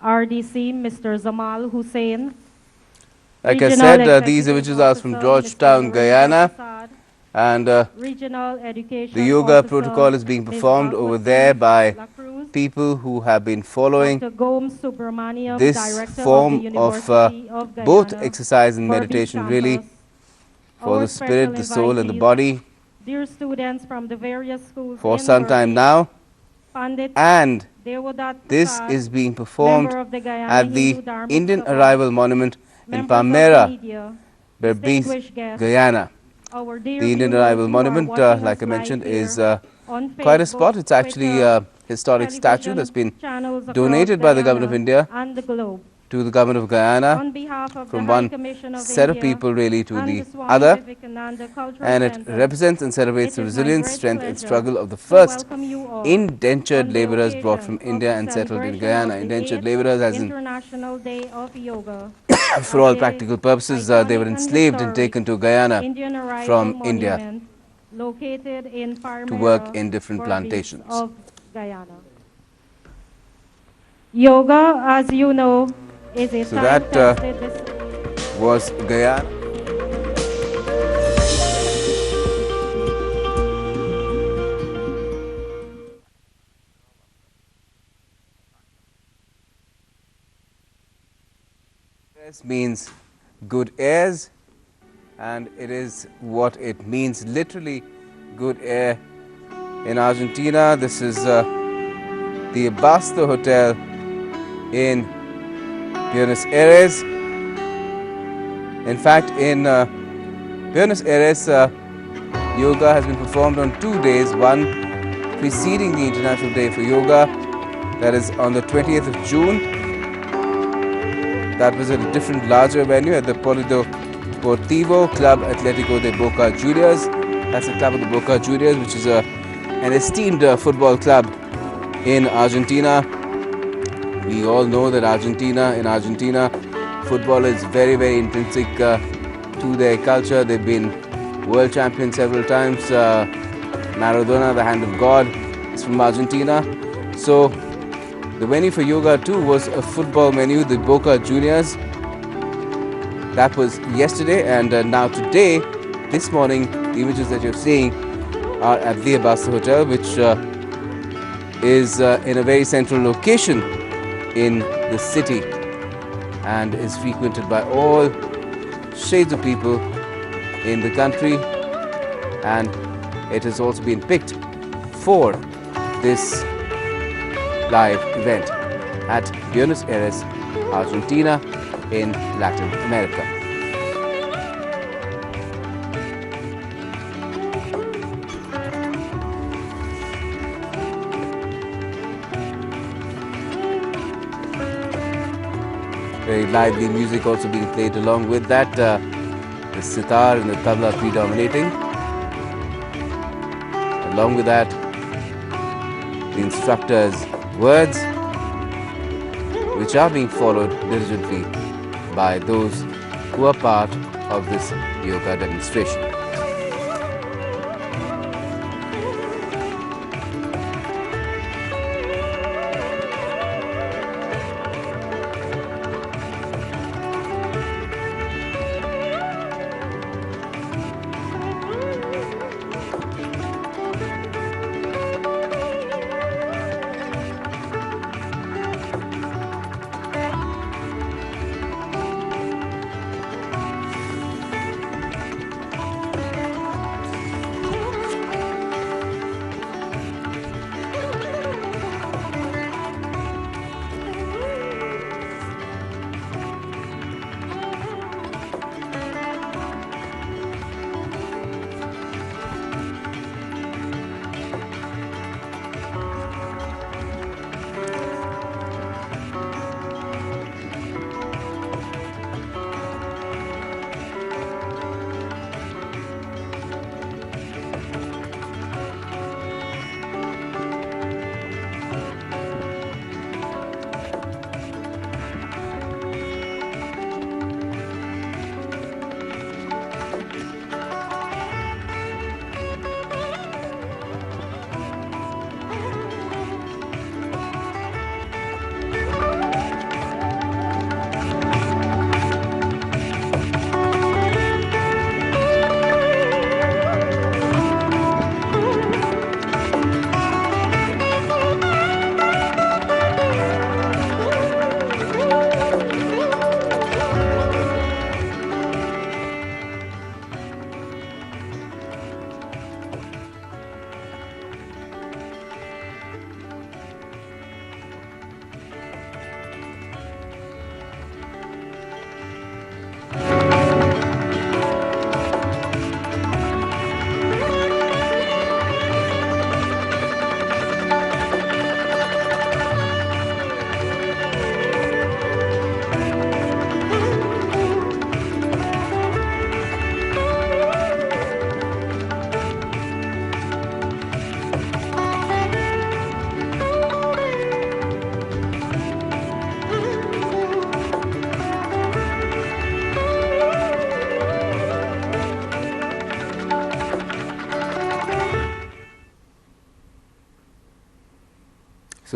RDC, Mr. Zamal Hussein. Like I said, these images are from Georgetown, Guyana, and the yoga protocol is being performed over there by people who have been following this form of both exercise and meditation, really, for the spirit, the soul, and the body for some time now. And this is being performed at the Indian Arrival Monument in Palmyra, Berbice, Guyana. The Indian Arrival Monument, like I mentioned, is quite a spot. It's actually a historic statue that's been donated by the Government of India to the Government of Guyana, from one set of people really to the other, and it represents and celebrates the resilience, strength and struggle of the first indentured laborers brought from India and settled in Guyana. Indentured laborers as in, for all practical purposes, they were enslaved and taken to Guyana from India to work in different plantations. Yoga, as you know, is a so that was Guyana. This means good airs, and it is what it means literally, good air. In Argentina, this is the Abasto Hotel in Buenos Aires. In fact, in Buenos Aires, yoga has been performed on 2 days, one preceding the International Day for Yoga, that is on the 20th of June. That was at a different, larger venue at the Polideportivo Club Atlético de Boca Juniors. That's the club of the Boca Juniors, which is an esteemed football club in Argentina. We all know that in Argentina, football is very, very intrinsic to their culture. They've been world champions several times. Maradona, the hand of God, is from Argentina. So the venue for yoga too was a football venue, the Boca Juniors. That was yesterday, and now today, this morning, the images that you're seeing are at the Abasto Hotel, which is in a very central location in the city and is frequented by all shades of people in the country, and it has also been picked for this live event at Buenos Aires, Argentina in Latin America. Very lively music also being played along with that, the sitar and the tabla predominating. Along with that, the instructor's words, which are being followed diligently by those who are part of this yoga demonstration.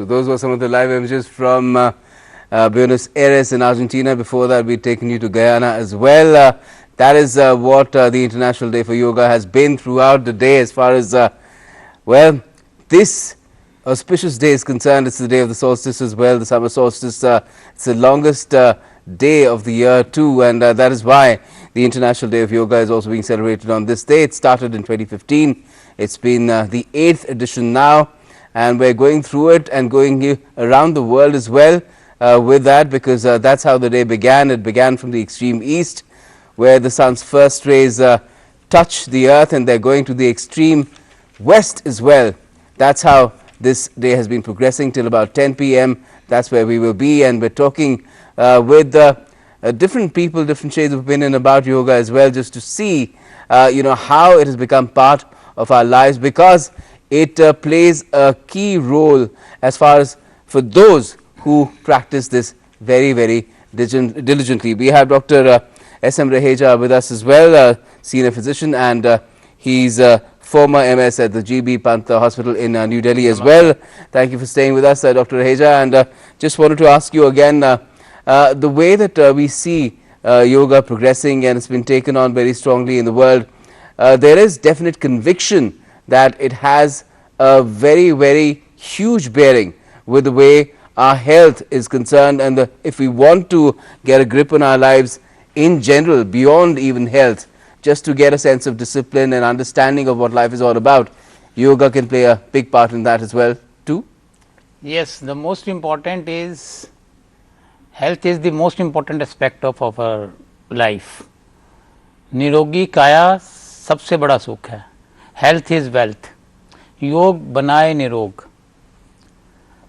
So those were some of the live images from Buenos Aires in Argentina. Before that, we'd taken you to Guyana as well. That is what the International Day for Yoga has been throughout the day. As far as well, this auspicious day is concerned, it's the day of the solstice as well, the summer solstice. It's the longest day of the year too, and that is why the International Day of Yoga is also being celebrated on this day. It started in 2015. It's been the 8th edition now, and we're going through it and going around the world as well with that, because that's how the day began. It began from the extreme east, where the sun's first rays touch the earth, and they're going to the extreme west as well. That's how this day has been progressing till about 10 p.m. That's where we will be, and we're talking with different people, different shades of opinion about yoga as well, just to see how it has become part of our lives, because it plays a key role as far as for those who practice this very, very diligently. We have Dr. S.M. Raheja with us as well, senior physician, and he's former MS at the GB Pant Hospital in New Delhi as well. Thank you for staying with us, Dr. Raheja, and just wanted to ask you again, the way that we see yoga progressing, and it's been taken on very strongly in the world, there is definite conviction that it has a very, very huge bearing with the way our health is concerned, and if we want to get a grip on our lives in general, beyond even health, just to get a sense of discipline and understanding of what life is all about, yoga can play a big part in that as well too? Yes, the most important is health is the most important aspect of our life. निरोगी काया सबसे बड़ा सुख है. Health is wealth. योग बनाए निरोग.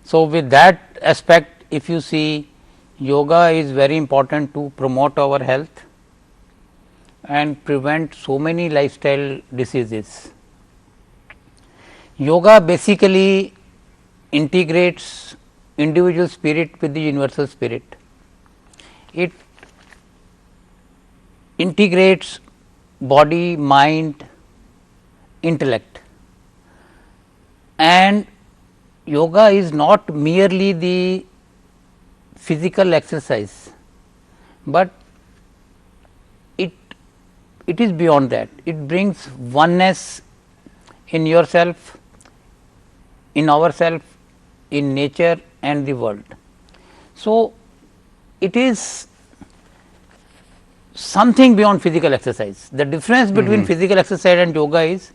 So with that aspect, if you see, yoga is very important to promote our health and prevent so many lifestyle diseases. Yoga basically integrates individual spirit with the universal spirit. It integrates body, mind, intellect, and yoga is not merely the physical exercise, but it is beyond that. It brings oneness in yourself, in ourself, in nature and the world. So it is something beyond physical exercise. The difference between physical exercise and yoga is,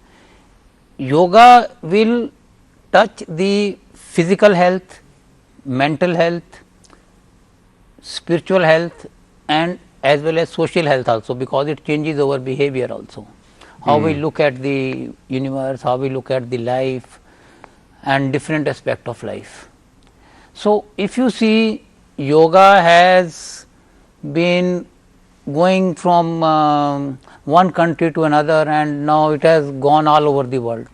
yoga will touch the physical health, mental health, spiritual health, and as well as social health also, because it changes our behavior also, how we look at the universe, how we look at the life and different aspect of life. So if you see, yoga has been going from one country to another, and now it has gone all over the world.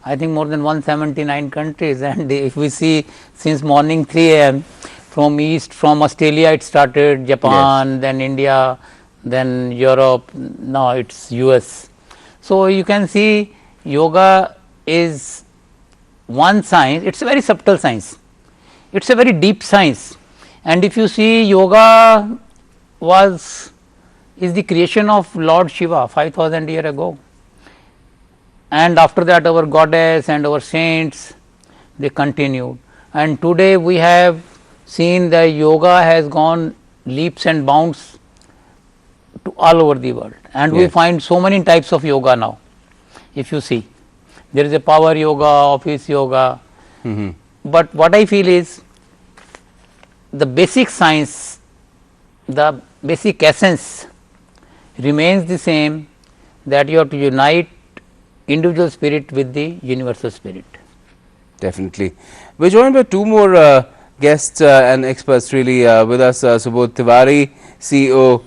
I think more than 179 countries, and if we see, since morning 3 a.m. from east, from Australia it started, Japan, yes, then India, then Europe, now it is US. So you can see, yoga is one science. It is a very subtle science, it is a very deep science, and if you see, yoga is the creation of Lord Shiva 5000 years ago, and after that our goddess and our saints, they continued, and today we have seen that yoga has gone leaps and bounds to all over the world, and yes, we find so many types of yoga now. If you see, there is a power yoga, office yoga, but what I feel is, the basic science, the basic essence remains the same, that you have to unite individual spirit with the universal spirit. Definitely. We are joined by two more guests and experts really with us, Subodh Tiwari, CEO,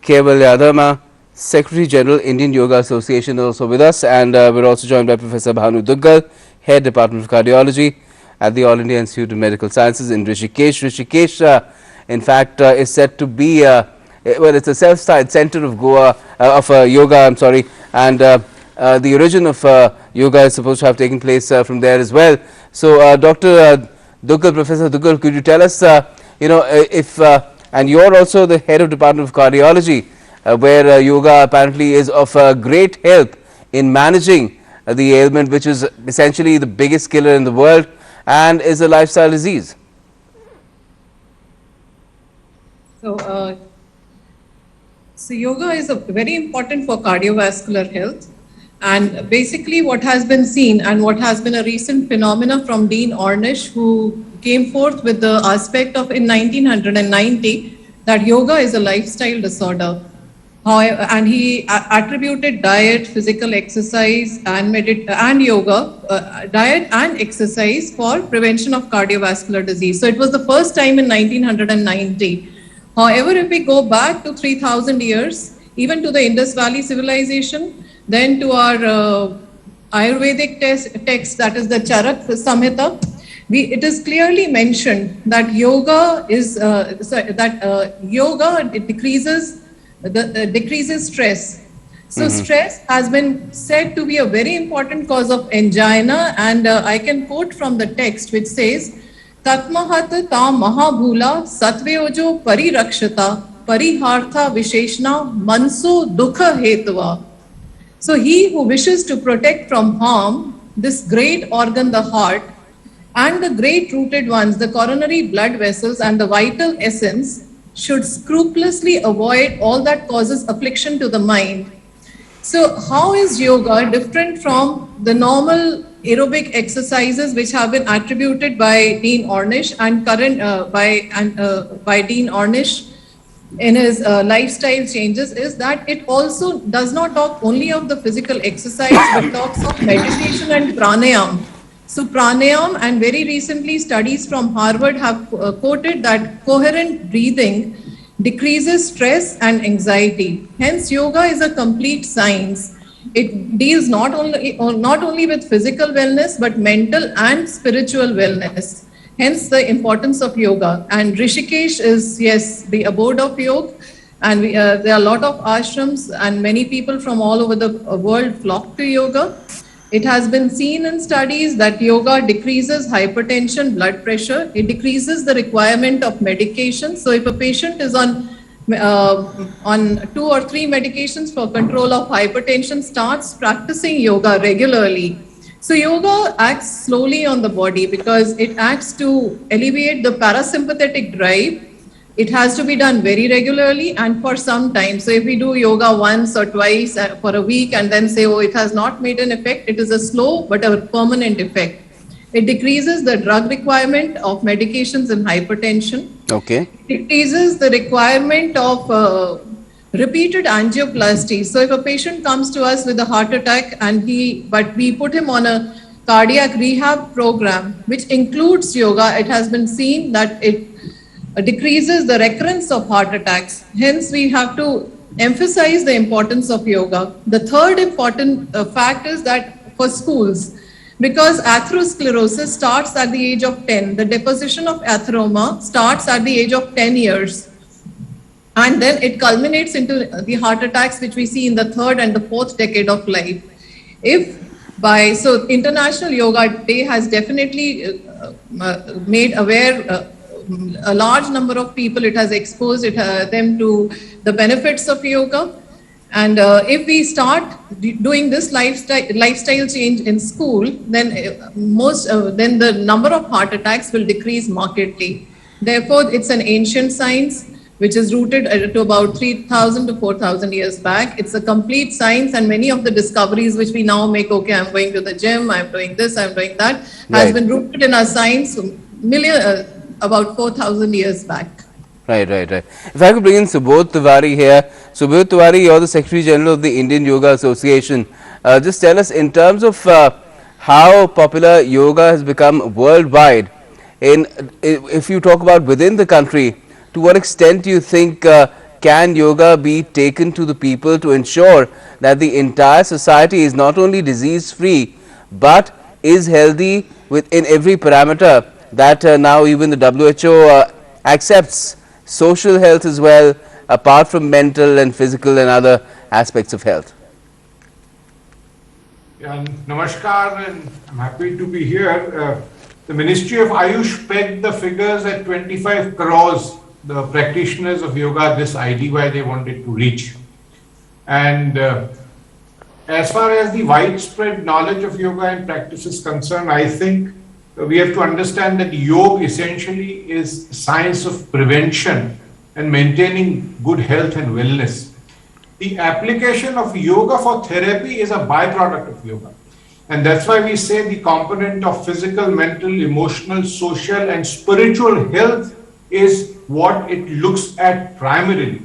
Keval Yadama, Secretary General, Indian Yoga Association, also with us, and we are also joined by Professor Bhanu Duggal, Head Department of Cardiology at the All India Institute of Medical Sciences in Rishikesh. Rishikesh, in fact, is said to be well, it's a self-styled center of Goa of yoga. I'm sorry, and the origin of yoga is supposed to have taken place from there as well. So, Dr. Duggal, Professor Duggal, could you tell us, if and you're also the head of Department of Cardiology, where yoga apparently is of great help in managing the ailment, which is essentially the biggest killer in the world and is a lifestyle disease. So, so yoga is very important for cardiovascular health. And basically what has been seen and what has been a recent phenomena from Dean Ornish, who came forth with the aspect of in 1990 that yoga is a lifestyle disorder. However, and he attributed diet, physical exercise and yoga, diet and exercise for prevention of cardiovascular disease. So it was the first time in 1990. However, if we go back to 3000 years, even to the Indus Valley civilization, then to our Ayurvedic text, that is the Charak Samhita, it is clearly mentioned that yoga is yoga decreases stress. So stress has been said to be a very important cause of angina, and I can quote from the text which says, Tatmahat ta mahabhula satveojo parirakshata parihartha visheshna manso dukha hetva. So he who wishes to protect from harm this great organ, the heart, and the great rooted ones, the coronary blood vessels and the vital essence, should scrupulously avoid all that causes affliction to the mind. So how is yoga different from the normal aerobic exercises which have been attributed by Dean Ornish and by Dean Ornish in his lifestyle changes, is that it also does not talk only of the physical exercise but talks of meditation and pranayam. So pranayam, and very recently studies from Harvard have quoted that coherent breathing decreases stress and anxiety. Hence yoga is a complete science. It deals not only with physical wellness but mental and spiritual wellness. Hence the importance of yoga. And Rishikesh is, yes, the abode of yoga. And there are a lot of ashrams and many people from all over the world flock to yoga. It has been seen in studies that yoga decreases hypertension, blood pressure. It decreases the requirement of medication. So if a patient is on 2 or 3 medications for control of hypertension, starts practicing yoga regularly. So yoga acts slowly on the body because it acts to alleviate the parasympathetic drive. It has to be done very regularly and for some time. So if we do yoga once or twice for a week and then say, oh, it has not made an effect, it is a slow but a permanent effect. It decreases the drug requirement of medications in hypertension. Okay. It decreases the requirement of repeated angioplasty. So if a patient comes to us with a heart attack but we put him on a cardiac rehab program, which includes yoga, it has been seen that it decreases the recurrence of heart attacks. Hence, we have to emphasize the importance of yoga. The third important fact is that for schools, because atherosclerosis starts at the age of 10, the deposition of atheroma starts at the age of 10 years. And then it culminates into the heart attacks, which we see in the 3rd and the 4th decade of life. So International Yoga Day has definitely made aware a large number of people. It has exposed them to the benefits of yoga. And if we start doing this lifestyle change in school, then then the number of heart attacks will decrease markedly. Therefore, it's an ancient science which is rooted to about 3,000 to 4,000 years back. It's a complete science, and many of the discoveries which we now make, okay, I'm going to the gym, I'm doing this, I'm doing that, has been rooted in our science about 4,000 years back. Right. If I could bring in Subodh Tiwari here. Subodh Tiwari, you're the Secretary General of the Indian Yoga Association. Just tell us, in terms of how popular yoga has become worldwide, if you talk about within the country, to what extent do you think can yoga be taken to the people to ensure that the entire society is not only disease-free but is healthy within every parameter that now even the WHO accepts, social health as well, apart from mental and physical and other aspects of health? Namaskar, and I'm happy to be here. The Ministry of Ayush pegged the figures at 25 crores, the practitioners of yoga, this IDY they wanted to reach. And as far as the widespread knowledge of yoga and practice is concerned, I think we have to understand that yoga essentially is science of prevention and maintaining good health and wellness. The application of yoga for therapy is a byproduct of yoga. And that's why we say the component of physical, mental, emotional, social, and spiritual health is what it looks at primarily.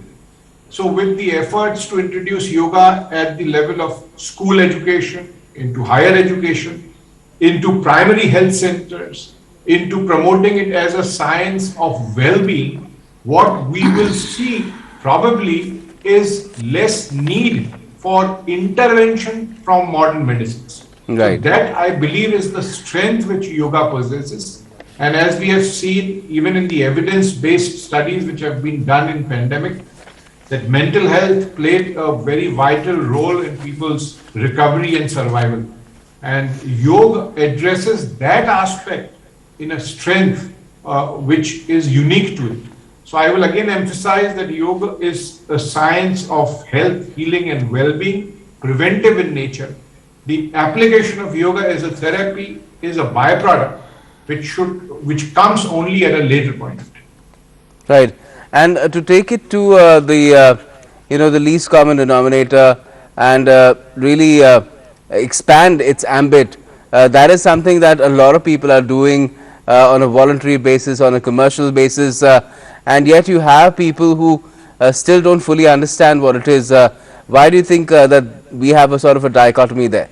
So with the efforts to introduce yoga at the level of school education, into higher education, into primary health centers, into promoting it as a science of well-being, what we will see probably is less need for intervention from modern medicines. Right. So that I believe is the strength which yoga possesses. And as we have seen, even in the evidence-based studies which have been done in pandemic, that mental health played a very vital role in people's recovery and survival. And yoga addresses that aspect in a strength which is unique to it. So I will again emphasize that yoga is a science of health, healing and well-being, preventive in nature. The application of yoga as a therapy is a byproduct which comes only at a later point of time. Right. And to take it to the least common denominator and really expand its ambit, that is something that a lot of people are doing on a voluntary basis, on a commercial basis, and yet you have people who still don't fully understand what it is. Why do you think that we have a sort of a dichotomy there?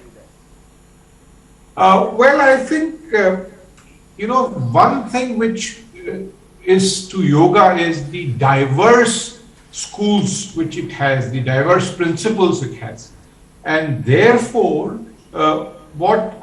Well, I think, one thing which is to yoga is the diverse schools which it has, the diverse principles it has. And therefore, what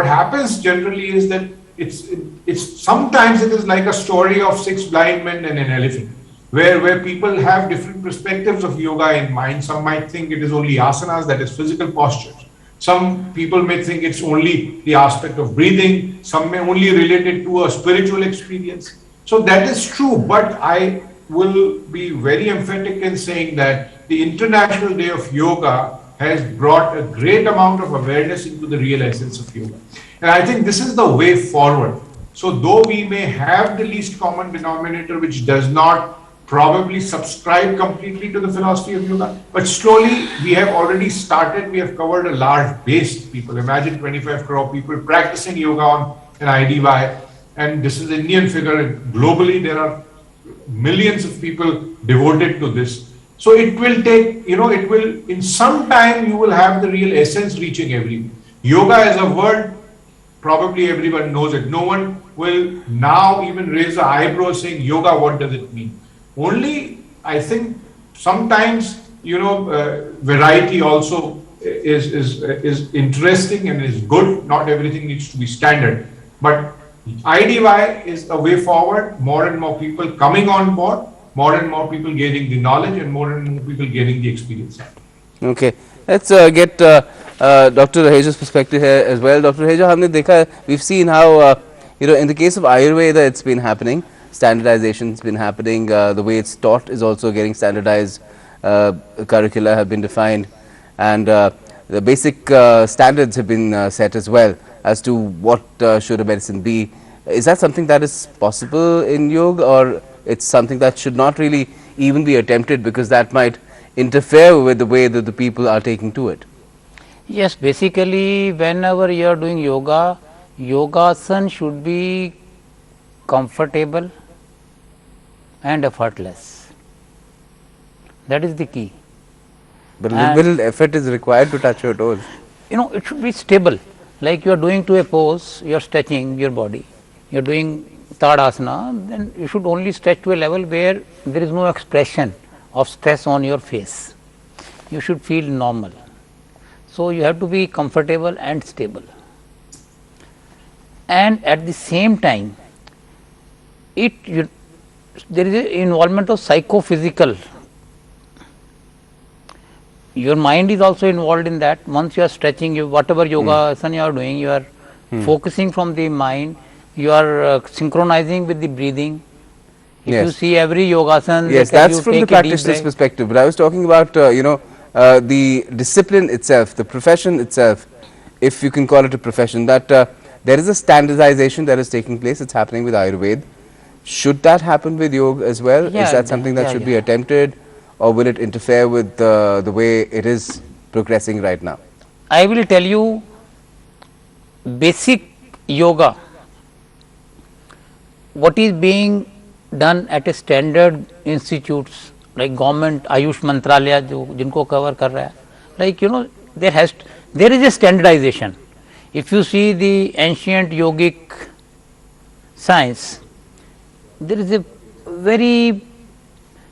happens generally is that it's sometimes it is like a story of 6 blind men and an elephant, where people have different perspectives of yoga in mind. Some might think it is only asanas, that is physical postures. Some people may think it's only the aspect of breathing. Some may only relate it to a spiritual experience. So that is true, but I will be very emphatic in saying that the International Day of Yoga has brought a great amount of awareness into the real essence of yoga. And I think this is the way forward. So though we may have the least common denominator which does not probably subscribe completely to the philosophy of yoga, but slowly we have already started, we have covered a large base of people. Imagine 25 crore people practicing yoga on an IDY, and this is an Indian figure. Globally, there are millions of people devoted to this. So it will take, in some time you will have the real essence reaching everyone. Yoga as a word, probably everyone knows it. No one will now even raise an eyebrow saying, yoga, what does it mean? Only, I think, sometimes, variety also is interesting and is good. Not everything needs to be standard. But IDY is a way forward. More and more people coming on board, more and more people gaining the knowledge, and more people gaining the experience. Okay. Let's get Dr. Raheja's perspective here as well. Dr. Raheja, we've seen how, in the case of Ayurveda, it's been happening. Standardization has been happening. The way it's taught is also getting standardized. Curricula have been defined, and the basic standards have been set as well as to what should a medicine be. Is that something that is possible in yoga, or it's something that should not really even be attempted because that might interfere with the way that the people are taking to it? Yes, basically whenever you are doing yoga, yogasana should be comfortable and effortless. That is the key. But little effort is required to touch your toes. It should be stable. Like you are doing to a pose, you are stretching your body. You are doing Tadasana, then you should only stretch to a level where there is no expression of stress on your face. You should feel normal. So you have to be comfortable and stable. And at the same time, there is an involvement of psychophysical. Your mind is also involved in that. Once you are stretching, whatever yoga asana you are doing, you are focusing from the mind. you are synchronizing with the breathing. If Yes. you see every yogasana, Yes, they tell that's you from the take a deep practitioner's breath. perspective. But I was talking about, the discipline itself, the profession itself, if you can call it a profession, that there is a standardization that is taking place. It's happening with Ayurveda. Should that happen with yoga as well? Is Yeah, that something that yeah, should yeah. be attempted, or will it interfere with the way it is progressing right now? I will tell you basic yoga, what is being done at a standard institutes like government Ayush Mantralaya जो जिनको cover कर रहा है, like there is a standardization. If you see the ancient yogic science, there is a very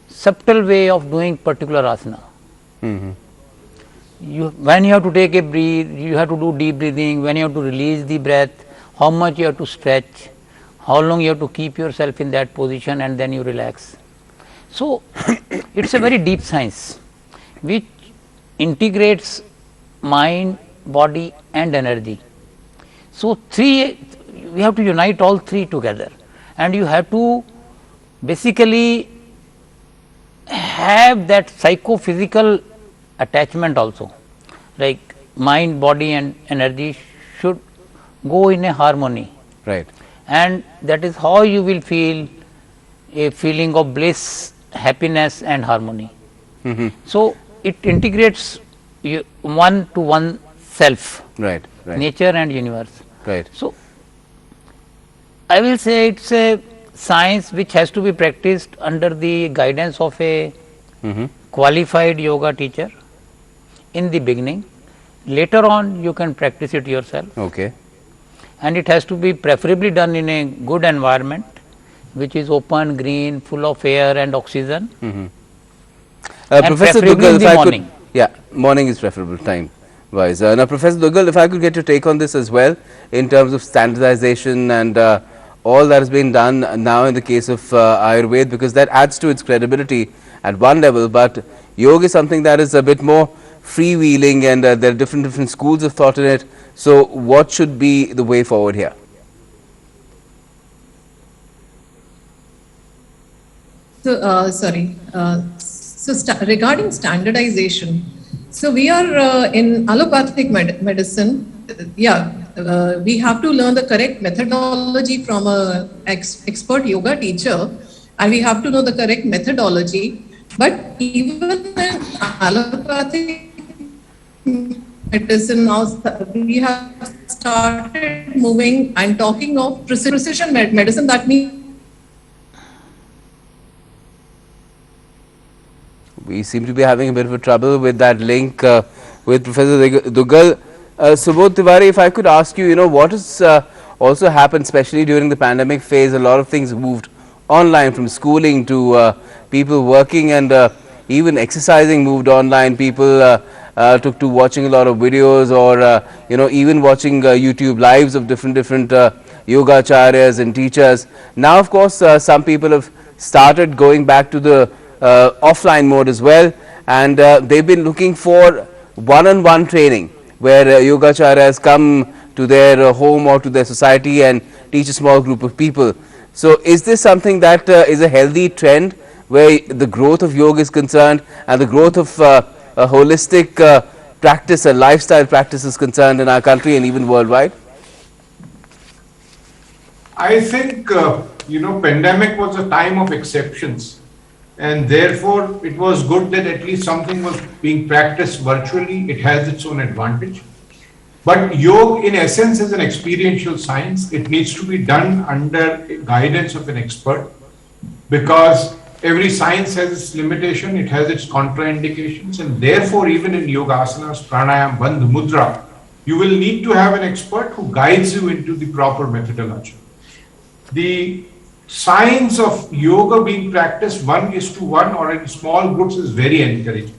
subtle way of doing particular asana. When you have to take a breathe, you have to do deep breathing, when you have to release the breath, how much you have to stretch, how long you have to keep yourself in that position and then you relax. So, it is a very deep science which integrates mind, body and energy. So, we have to unite all three together, and you have to basically have that psychophysical attachment also, like mind, body and energy should go in a harmony. Right. And that is how you will feel a feeling of bliss, happiness and harmony. So, it integrates one to one self, Right. Right. nature and universe. Right. So, I will say it is a science which has to be practiced under the guidance of a qualified yoga teacher in the beginning. Later on you can practice it yourself, Okay. and it has to be preferably done in a good environment which is open, green, full of air and oxygen. And Professor preferably Dugal, in if the I morning. could, yeah, morning is preferable time wise. Now, Professor Dugal, if I could get your take on this as well, in terms of standardization and all that has been done now in the case of Ayurveda, because that adds to its credibility at one level, but yoga is something that is a bit more freewheeling, and there are different schools of thought in it. So, what should be the way forward here? So, regarding standardization, so we are in allopathic medicine. We have to learn the correct methodology from a expert yoga teacher, and we have to know the correct methodology. But even in allopathic medicine now, we have started moving and talking of precision medicine. That means We seem to be having a bit of a trouble with that link with Professor Dugal. Subodh Tiwari, if I could ask you, what has also happened, especially during the pandemic phase, a lot of things moved online, from schooling to people working, and even exercising moved online. People took to watching a lot of videos, or even watching YouTube lives of different yoga acharyas and teachers. Now, of course, some people have started going back to the offline mode as well, and they've been looking for one-on-one training, where yogacharyas come to their home or to their society and teach a small group of people. So, is this something that is a healthy trend, where the growth of yoga is concerned and the growth of a holistic practice, a lifestyle practice is concerned in our country and even worldwide? I think, pandemic was a time of exceptions. And therefore, it was good that at least something was being practiced virtually. It has its own advantage. But yoga, in essence, is an experiential science. It needs to be done under guidance of an expert, because every science has its limitation, it has its contraindications, and therefore, even in yogasanas, pranayam, bandh mudra, you will need to have an expert who guides you into the proper methodology. The science of yoga being practiced 1:1 or in small groups is very encouraging,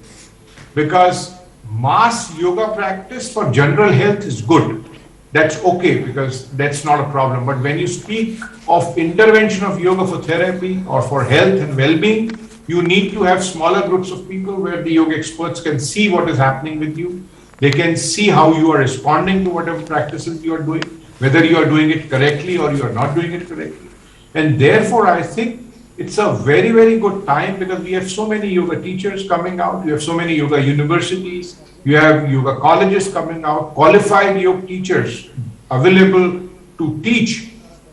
because mass yoga practice for general health is good. That's okay, because that's not a problem. But when you speak of intervention of yoga for therapy or for health and well-being, you need to have smaller groups of people where the yoga experts can see what is happening with you. They can see how you are responding to whatever practices you are doing. whether you are doing it correctly or you are not doing it correctly. And therefore, I think it's a very, very good time because we have so many yoga teachers coming out, you have so many yoga universities, you have yoga colleges coming out, qualified yoga teachers available to teach.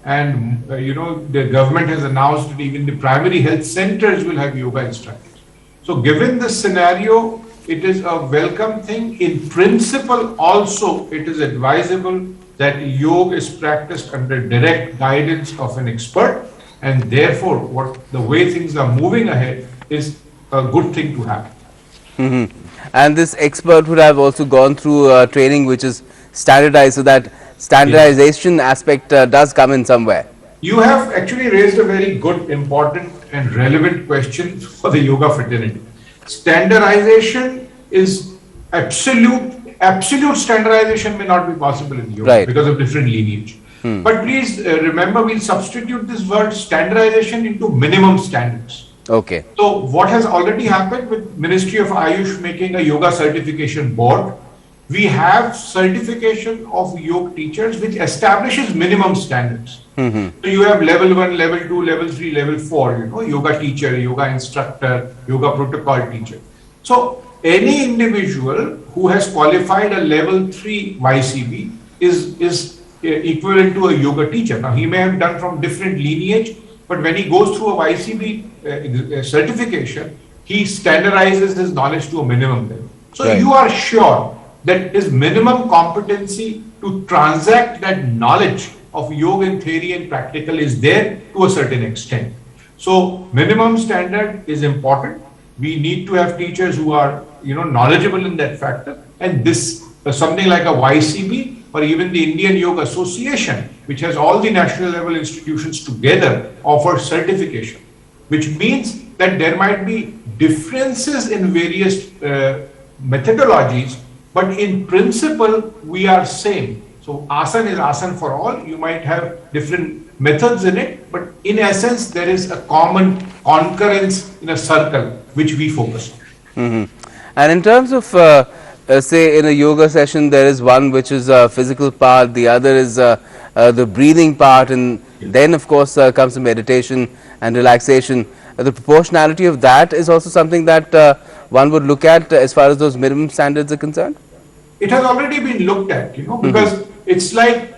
And the government has announced that even the primary health centers will have yoga instructors. So given this scenario, it is a welcome thing. In principle also, it is advisable that yoga is practiced under direct guidance of an expert, and therefore the way things are moving ahead is a good thing to happen. And this expert would have also gone through training which is standardized, so that standardization aspect does come in somewhere. You have actually raised a very good, important and relevant question for the yoga fraternity. Standardization is absolute standardization may not be possible in yoga because of different lineage. But please remember, we'll substitute this word standardization into minimum standards. Okay. So what has already happened with Ministry of Ayush making a yoga certification board, we have certification of yoga teachers which establishes minimum standards. So you have level 1, level 2, level 3, level 4, yoga teacher, yoga instructor, yoga protocol teacher. So any individual who has qualified a level 3 YCB is equivalent to a yoga teacher. Now he may have done from different lineage, but when he goes through a YCB certification, he standardizes his knowledge to a minimum level. So you are sure that his minimum competency to transact that knowledge of yoga in theory and practical is there to a certain extent. So minimum standard is important. We need to have teachers who are knowledgeable in that factor, and this something like a YCB or even the Indian Yoga Association, which has all the national level institutions together, offers certification, which means that there might be differences in various methodologies, but in principle we are same. So asana is asana for all. You might have different methods in it, but in essence there is a common concurrence in a circle which we focus on. And in terms of say in a yoga session, there is one which is a physical part, the other is the breathing part, and then of course comes the meditation and relaxation. The proportionality of that is also something that one would look at as far as those minimum standards are concerned. It has already been looked at, because it's like,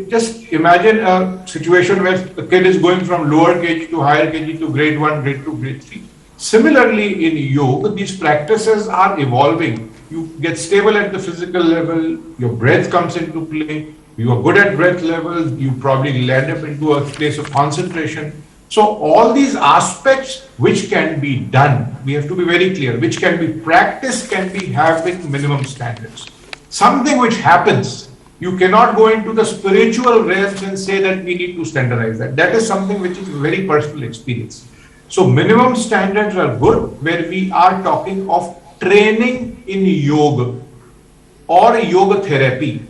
just imagine a situation where the kid is going from lower KG to higher KG to grade 1, grade 2, grade 3. Similarly, in yoga, these practices are evolving. You get stable at the physical level, your breath comes into play, you are good at breath level, you probably land up into a place of concentration. So all these aspects which can be done, we have to be very clear, which can be practiced, can be having minimum standards. Something which happens, you cannot go into the spiritual realms and say that we need to standardize that. That is something which is a very personal experience. So minimum standards are good where we are talking of training in yoga or yoga therapy,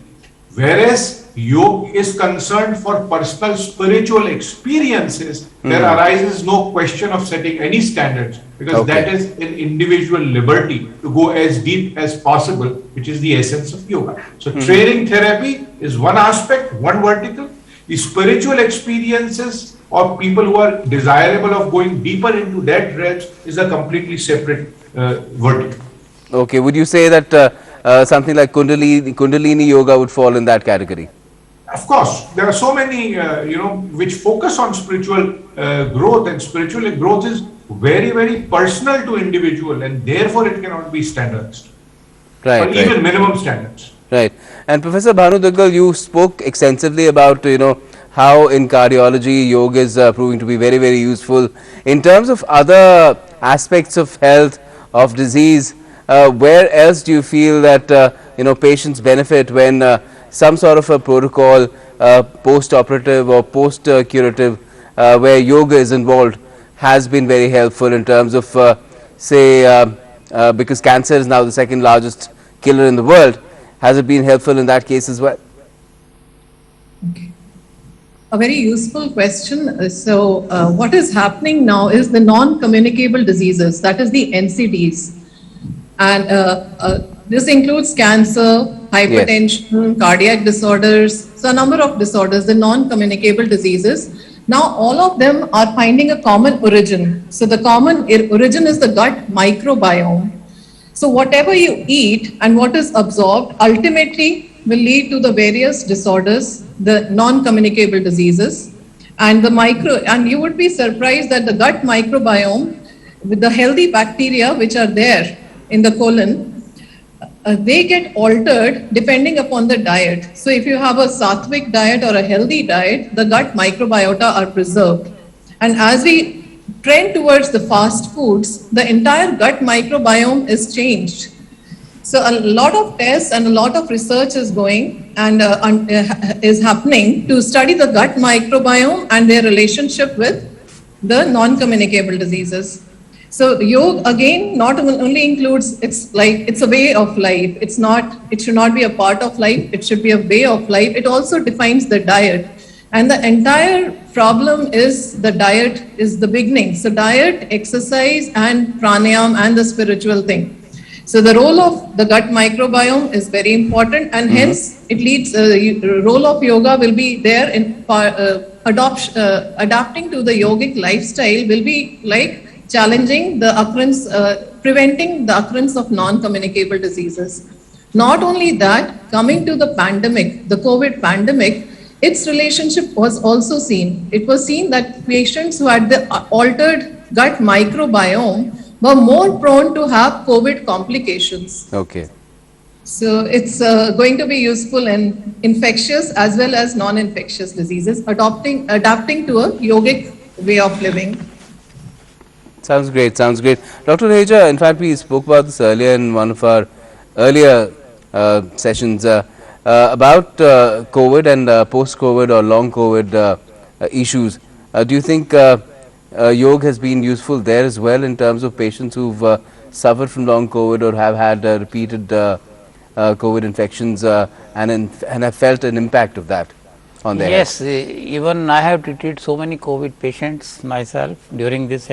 whereas yoga is concerned for personal spiritual experiences. There arises no question of setting any standards, because that is an individual liberty to go as deep as possible, which is the essence of yoga. So training therapy is one aspect, one vertical. The spiritual experiences or people who are desirable of going deeper into that realms is a completely separate vertical. Okay, would you say that something like Kundalini yoga would fall in that category? Of course, there are so many, which focus on spiritual growth, and spiritual growth is very, very personal to individual, and therefore it cannot be standardized. Right. Or even minimum standards. Right. And Professor Bhanu Duggal, you spoke extensively about, how in cardiology yoga is proving to be very, very useful. In terms of other aspects of health, of disease, where else do you feel that, patients benefit when some sort of a protocol, post-operative or post-curative, where yoga is involved, has been very helpful in terms of, because cancer is now the second largest killer in the world, has it been helpful in that case as well? Okay. A very useful question. So what is happening now is the non-communicable diseases, that is the NCDs. And This includes cancer, hypertension, cardiac disorders, so a number of disorders, the non-communicable diseases. Now, all of them are finding a common origin. So, the common origin is the gut microbiome. So, whatever you eat and what is absorbed ultimately will lead to the various disorders, the non-communicable diseases. And you would be surprised that the gut microbiome, with the healthy bacteria which are there in the colon, they get altered depending upon the diet. So if you have a sattvic diet or a healthy diet, the gut microbiota are preserved. And as we trend towards the fast foods, the entire gut microbiome is changed. So a lot of tests and a lot of research is going and is happening to study the gut microbiome and their relationship with the non-communicable diseases. So yoga again not only includes, it's a way of life. It should not be a part of life. It should be a way of life. It also defines the diet. And the entire problem is the diet is the beginning. So diet, exercise and pranayam and the spiritual thing. So the role of the gut microbiome is very important, and hence it leads, role of yoga will be there in adapting to the yogic lifestyle will be like challenging the occurrence, preventing the occurrence of non-communicable diseases. Not only that, coming to the pandemic, the COVID pandemic, its relationship was also seen. It was seen that patients who had the altered gut microbiome were more prone to have COVID complications. Okay. So it's going to be useful in infectious as well as non-infectious diseases, adapting to a yogic way of living. Sounds great, sounds great. Dr. Raheja, in fact, we spoke about this earlier in one of our earlier sessions about COVID and post-COVID or long COVID issues. Do you think yoga has been useful there as well in terms of patients who've suffered from long COVID or have had repeated COVID infections and have felt an impact of that on their Yes, health? even I have treated so many COVID patients myself during this.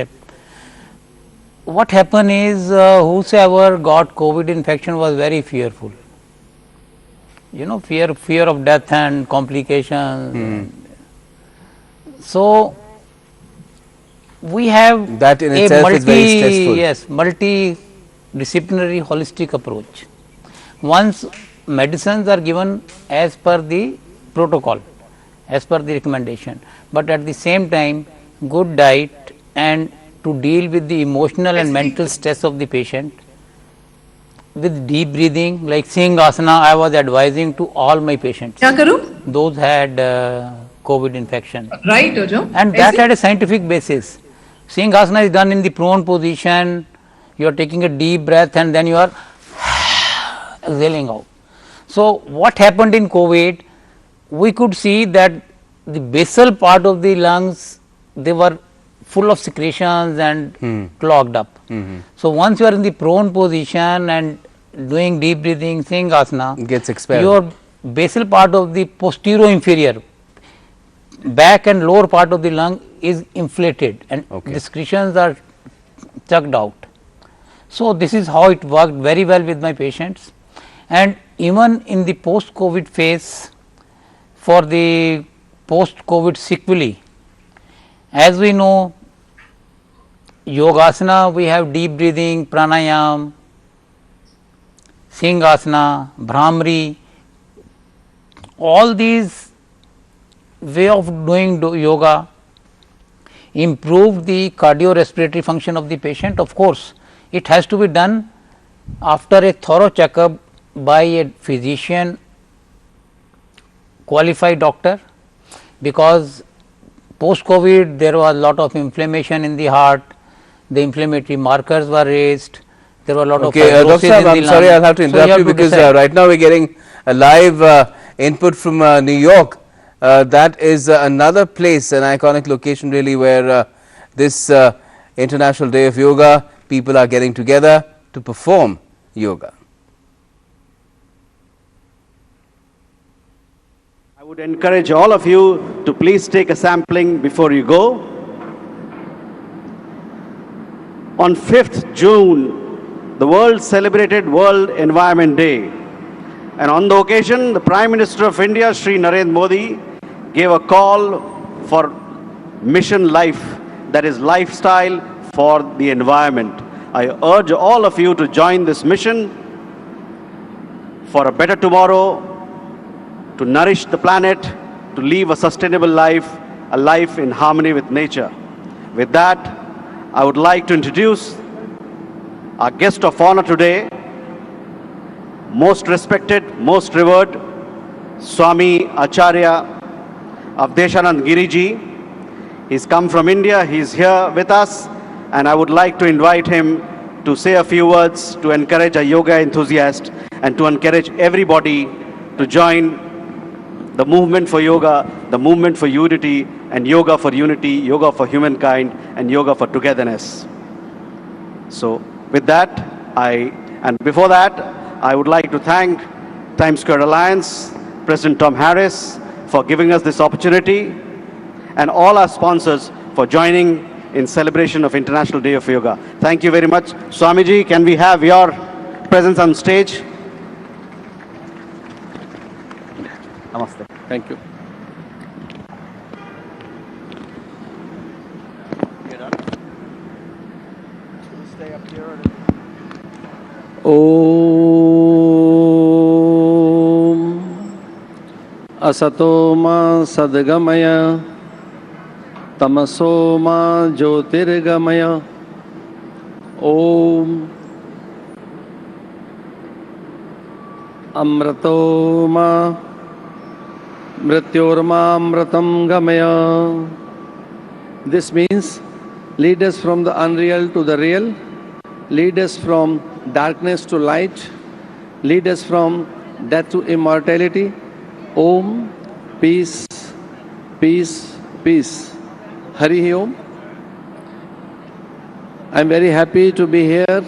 What happened is whosoever got COVID infection was very fearful. You know, fear of death and complications. So we have That in itself is very stressful. multidisciplinary holistic approach. Once medicines are given as per the protocol, as per the recommendation, but at the same time good diet and to deal with the emotional and mental stress of the patient with deep breathing, like Singh Asana I was advising to all my patients. Kya karu? Those had COVID infection. Right, Ojo. And that had a scientific basis. Singh Asana is done in the prone position, you are taking a deep breath and then you are exhaling out. So what happened in COVID, we could see that the basal part of the lungs, they were full of secretions and clogged up. So once you are in the prone position and doing deep breathing, Singh Asana, Gets expelled. your basal part of the posterior inferior, back and lower part of the lung is inflated and the secretions are chucked out. So this is how it worked very well with my patients. And even in the post-COVID phase, for the post-COVID sequelae, as we know, Yogasana, we have deep breathing, pranayam, Singh Asana, Bhramri, all these way of doing yoga improve the cardiorespiratory function of the patient. Of course, it has to be done after a thorough checkup by a physician, qualified doctor, because post COVID there was a lot of inflammation in the heart, the inflammatory markers were raised, there were a lot of fibrosis Doctor, in the I'm lung. sorry, I'll have to So interrupt you because right now we're getting a live input from New York. That is another place, an iconic location really, where this International Day of Yoga, people are getting together to perform yoga. I would encourage all of you to please take a sampling before you go. On 5th June the world celebrated World Environment Day. And on the occasion, the Prime Minister of India, Shri Narendra Modi, gave a call for Mission Life, that is lifestyle for the environment. I urge all of you to join this mission for a better tomorrow, to nourish the planet, to live a sustainable life, a life in harmony with nature. With that, I would like to introduce our guest of honor today, most respected, most revered, Swami Acharya Avdeshanand Giriji. He's come from India, he's here with us, and I would like to invite him to say a few words to encourage a yoga enthusiast and to encourage everybody to join the movement for yoga, the movement for unity, and yoga for unity, yoga for humankind, and yoga for togetherness. So with that, and before that, I would like to thank Times Square Alliance, President Tom Harris, for giving us this opportunity, and all our sponsors for joining in celebration of International Day of Yoga. Thank you very much. Swamiji, can we have your presence on stage? Namaste. Thank you. Stay up here. Om Asato ma sadgamaya Tamaso ma jyotirgamaya. Om Amrato ma mrityorma amratam gamaya. This means lead us from the unreal to the real, lead us from darkness to light, lead us from death to immortality. Om, peace, peace, peace. Hari Om. I'm very happy to be here.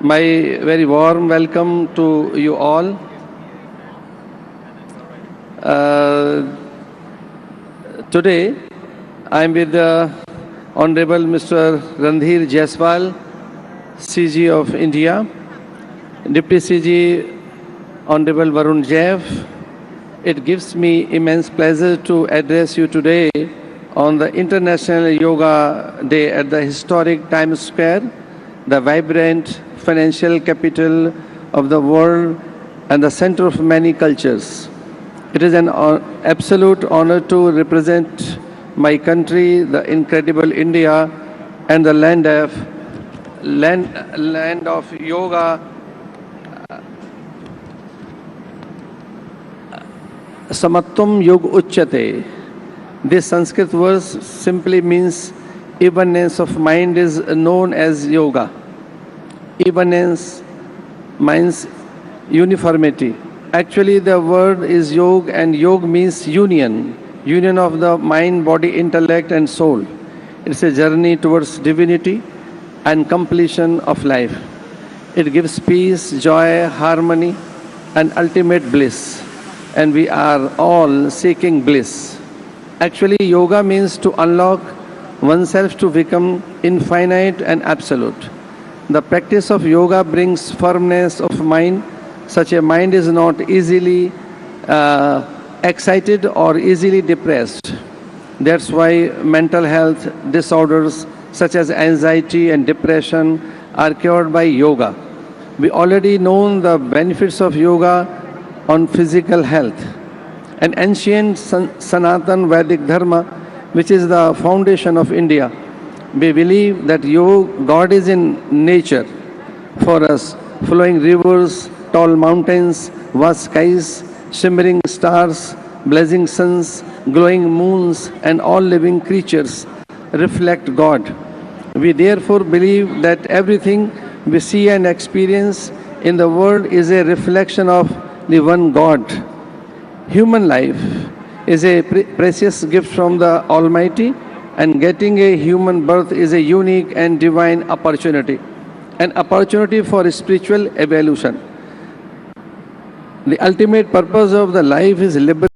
My very warm welcome to you all. Today, I'm with the Honorable Mr. Randhir Jaiswal, CG of India, Deputy CG Honorable Varun Jav. It gives me immense pleasure to address you today on the International Yoga Day at the historic Times Square, the vibrant financial capital of the world and the center of many cultures. It is an absolute honor to represent my country, the incredible India, and the land of yoga. Samatvam Yog Uchyate. This Sanskrit verse simply means evenness of mind is known as yoga. Evenness means uniformity. Actually, the word is yog, and yog means union. Union of the mind, body, intellect, and soul. It's a journey towards divinity and completion of life. It gives peace, joy, harmony, and ultimate bliss. And we are all seeking bliss. Actually, yoga means to unlock oneself to become infinite and absolute. The practice of yoga brings firmness of mind. Such a mind is not easily excited or easily depressed. That's why mental health disorders such as anxiety and depression are cured by yoga. We already know the benefits of yoga on physical health. An ancient Sanatan Vedic Dharma, which is the foundation of India, we believe that God is in nature for us, flowing rivers, tall mountains, vast skies, shimmering stars, blazing suns, glowing moons, and all living creatures reflect God. We therefore believe that everything we see and experience in the world is a reflection of the one God. Human life is a precious gift from the Almighty, and getting a human birth is a unique and divine opportunity, an opportunity for spiritual evolution. The ultimate purpose of the life is liberation.